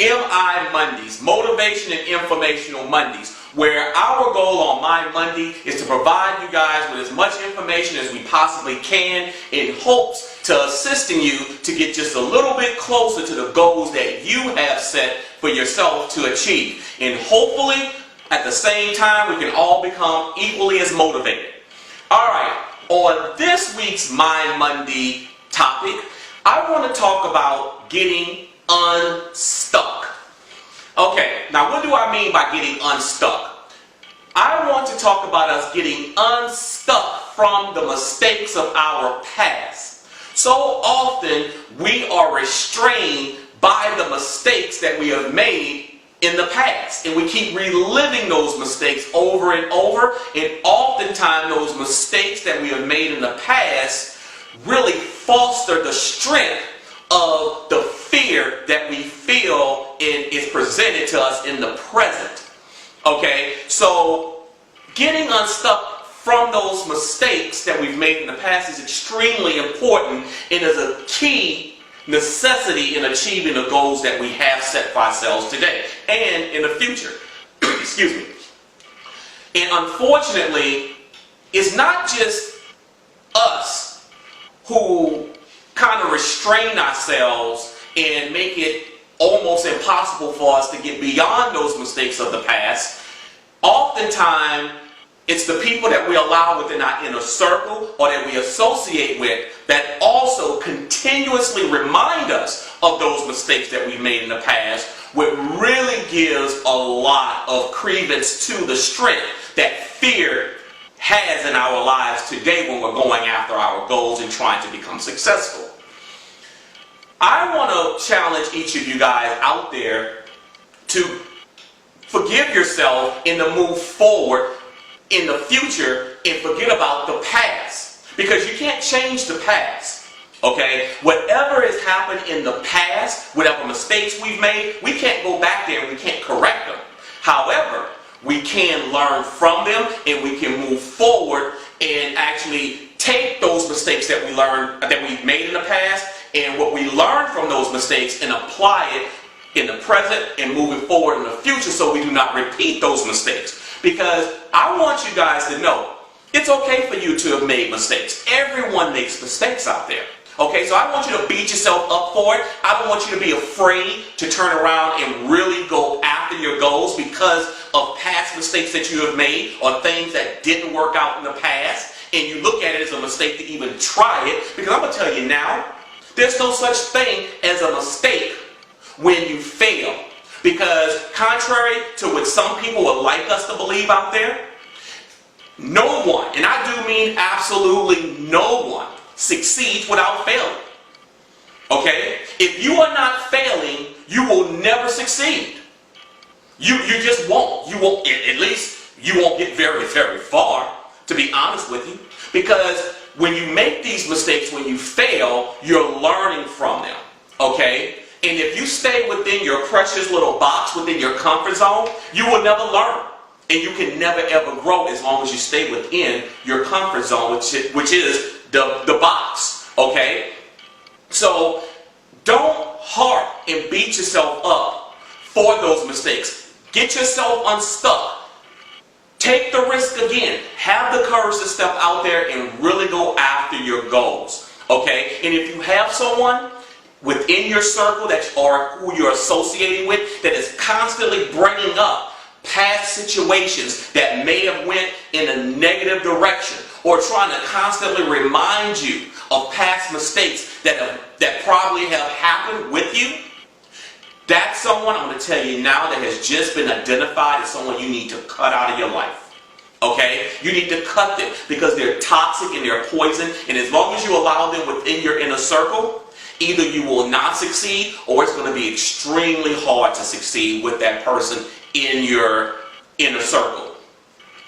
MI Mondays, Motivation and Informational Mondays, where our goal on My Monday is to provide you guys with as much information as we possibly can in hopes to assisting you to get just a little bit closer to the goals that you have set for yourself to achieve. And hopefully, at the same time, we can all become equally as motivated. Alright, on this week's My Monday topic, I want to talk about getting unstuck. Okay, now what do I mean by getting unstuck? I want to talk about us getting unstuck from the mistakes of our past. So often we are restrained by the mistakes that we have made in the past, and we keep reliving those mistakes over and over, and oftentimes those mistakes that we have made in the past really foster the strength of the fear that we feel is presented to us in the present. Okay, so getting unstuck from those mistakes that we've made in the past is extremely important and is a key necessity in achieving the goals that we have set for ourselves today and in the future. Excuse me. And unfortunately, it's not just us who kind of restrain ourselves and make it almost impossible for us to get beyond those mistakes of the past. Oftentimes, it's the people that we allow within our inner circle or that we associate with that also continuously remind us of those mistakes that we made in the past, which really gives a lot of credence to the strength that fear has in our lives today when we're going after our goals and trying to become successful. I want to challenge each of you guys out there to forgive yourself and to move forward in the future and forget about the past, because you can't change the past. Okay, whatever has happened in the past, whatever mistakes we've made, we can't go back there and we can't correct them. However, we can learn from them and we can move forward and actually take those mistakes that we've made in the past and what we learned from those mistakes and apply it in the present and moving forward in the future so we do not repeat those mistakes. Because I want you guys to know it's okay for you to have made mistakes. Everyone makes mistakes out there. Okay, so I don't want you to beat yourself up for it. I don't want you to be afraid to turn around and really go after your goals because of past mistakes that you have made or things that didn't work out in the past. And you look at it as a mistake to even try it. Because I'm going to tell you now, there's no such thing as a mistake when you fail. Because contrary to what some people would like us to believe out there, no one, and I do mean absolutely no one, succeeds without failing. Okay? If you are not failing, you will never succeed. You just won't. You won't, at least you won't get very, very far, to be honest with you. Because when you make these mistakes, when you fail, you're learning from them. Okay? And if you stay within your precious little box, within your comfort zone, you will never learn. And you can never ever grow as long as you stay within your comfort zone, which is the box. Okay? So don't harp and beat yourself up for those mistakes. Get yourself unstuck. Take the risk again. Have the courage to step out there and really go after your goals. Okay? And if you have someone within your circle or who you're associating with that is constantly bringing up past situations that may have went in a negative direction or trying to constantly remind you of past mistakes that probably have happened with you, that's someone, I'm going to tell you now, that has just been identified as someone you need to cut out of your life. Okay? You need to cut them because they're toxic and they're poison, and as long as you allow them within your inner circle, either you will not succeed or it's going to be extremely hard to succeed with that person in your inner circle.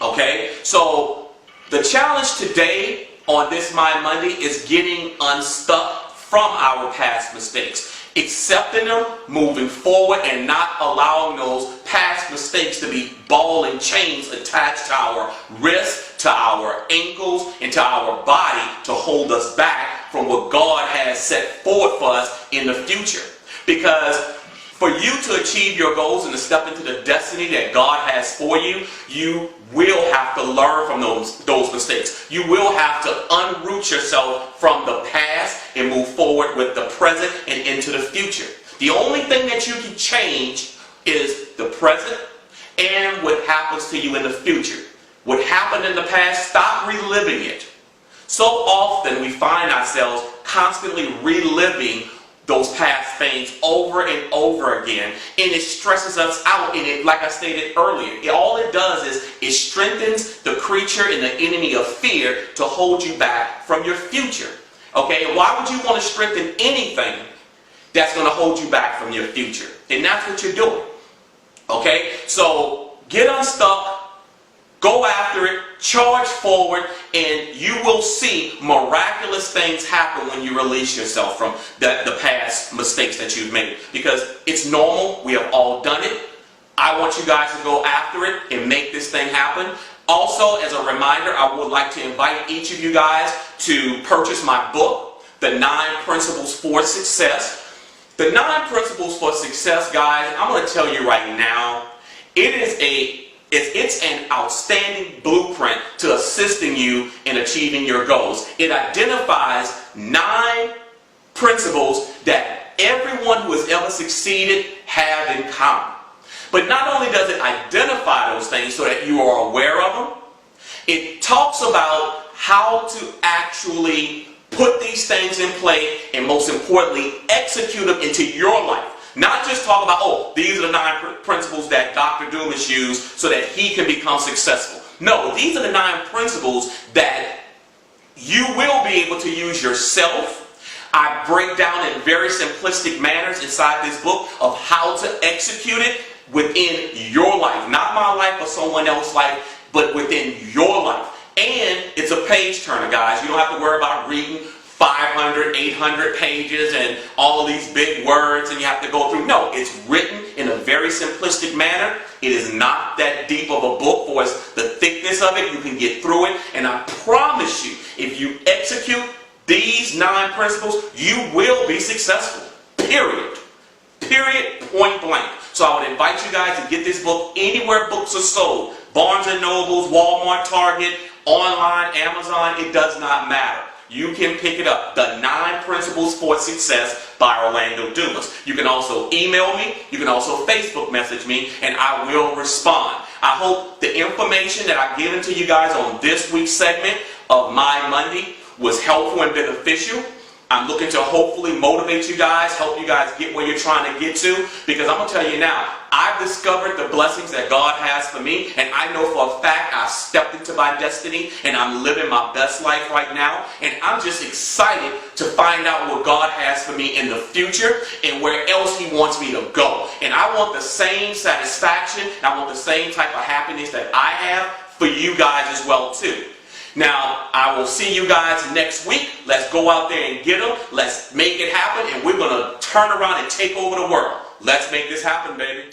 Okay? So the challenge today on this My Monday is getting unstuck from our past mistakes. Accepting them, moving forward, and not allowing those past mistakes to be ball and chains attached to our wrists, to our ankles, and to our body to hold us back from what God has set forward for us in the future. Because For you to achieve your goals and to step into the destiny that God has for you, you will have to learn from those mistakes. You will have to unroot yourself from the past and move forward with the present and into the future. The only thing that you can change is the present and what happens to you in the future. What happened in the past, stop reliving it. So often we find ourselves constantly reliving those past things over and over again, and it stresses us out. And it, like I stated earlier, all it does is it strengthens the creature and the enemy of fear to hold you back from your future. Okay, why would you want to strengthen anything that's going to hold you back from your future? And that's what you're doing. Okay, so get unstuck. Go after it, charge forward, and you will see miraculous things happen when you release yourself from the past mistakes that you've made. Because it's normal, we have all done it. I want you guys to go after it and make this thing happen. Also, as a reminder, I would like to invite each of you guys to purchase my book, The 9 Principles for Success. The 9 Principles for Success, guys, I'm going to tell you right now, it's an outstanding blueprint to assisting you in achieving your goals. It identifies 9 principles that everyone who has ever succeeded have in common. But not only does it identify those things so that you are aware of them, it talks about how to actually put these things in play and, most importantly, execute them into your life. Not just talk about, oh, these are the 9 principles that Dr. Dumas used so that he can become successful. No, these are the 9 principles that you will be able to use yourself. I break down in very simplistic manners inside this book of how to execute it within your life. Not my life or someone else's life, but within your life. And it's a page turner, guys. You don't have to worry about reading 500, 800 pages and all of these big words and you have to go through. No, it's written in a very simplistic manner. It is not that deep of a book for the thickness of it. You can get through it. And I promise you, if you execute these 9 principles, you will be successful. Period. Period. Point blank. So I would invite you guys to get this book anywhere books are sold. Barnes & Nobles, Walmart, Target, online, Amazon, it does not matter. You can pick it up. The 9 Principles for Success by Orlando Dumas. You can also email me. You can also Facebook message me, and I will respond. I hope the information that I've given to you guys on this week's segment of My Monday was helpful and beneficial. I'm looking to hopefully motivate you guys, help you guys get where you're trying to get to, because I'm going to tell you now, I've discovered the blessings that God has for me, and I know for a fact I've stepped into my destiny, and I'm living my best life right now, and I'm just excited to find out what God has for me in the future and where else He wants me to go. And I want the same satisfaction, I want the same type of happiness that I have for you guys as well too. Now, I will see you guys next week. Let's go out there and get them. Let's make it happen, and we're going to turn around and take over the world. Let's make this happen, baby.